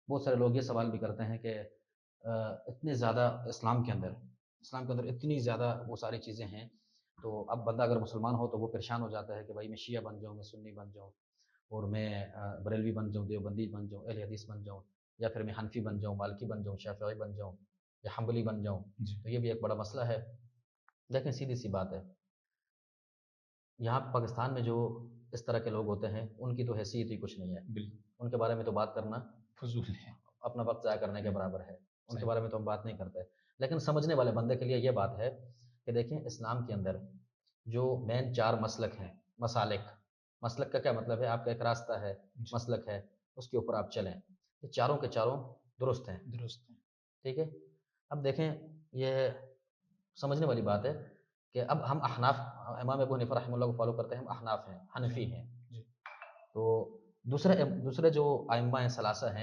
बहुत सारे लोग ये सवाल भी करते हैं कि इतने ज़्यादा इस्लाम के अंदर इतनी ज़्यादा वो सारी चीज़ें हैं, तो अब बंदा अगर मुसलमान हो तो वो परेशान हो जाता है कि भाई मैं शिया बन जाऊँ, मैं सुन्नी बन जाऊँ और मैं बरेलवी बन जाऊँ, देवबंदी बन जाऊँ, अहले हदीस बन जाऊँ या फिर मैं हनफी बन जाऊँ, मालिकी बन जाऊँ, शाफ़िई बन जाऊँ या हम्बली बन जाऊँ। जी, तो ये भी एक बड़ा मसला है। देखें सीधी-सी बात है, यहाँ पाकिस्तान में जो इस तरह के लोग होते हैं, उनकी तो हैसियत ही कुछ नहीं है। बिल्कुल, उनके बारे में तो बात करना फ़ुज़ूल है। अपना वक़्त ज़ाया करने के बराबर है। उनके सही, बारे में तो हम बात नहीं करते। लेकिन समझने वाले बंदे के लिए ये बात है कि देखिए इस्लाम के अंदर जो मेन 4 मसलक हैं, मसालिक, मसलक का क्या मतलब है? आपका एक रास्ता है, जी, मसलक है, उसके ऊपर आप चलें। ये चारों के चारों दुरुस्त हैं, दुरुस्त है। ठीक है? अब देखें ये समझने वाली बात है कि अब हम अहनाफ इमाम अबू हनीफ़ा रहमतुल्लाह को फ़ॉलो करते हैं, हम अहनाफ हैं, जी, हनफ़ी हैं। जी, तो दूसरे दूसरे जो अइम्मा हैं, सलासा हैं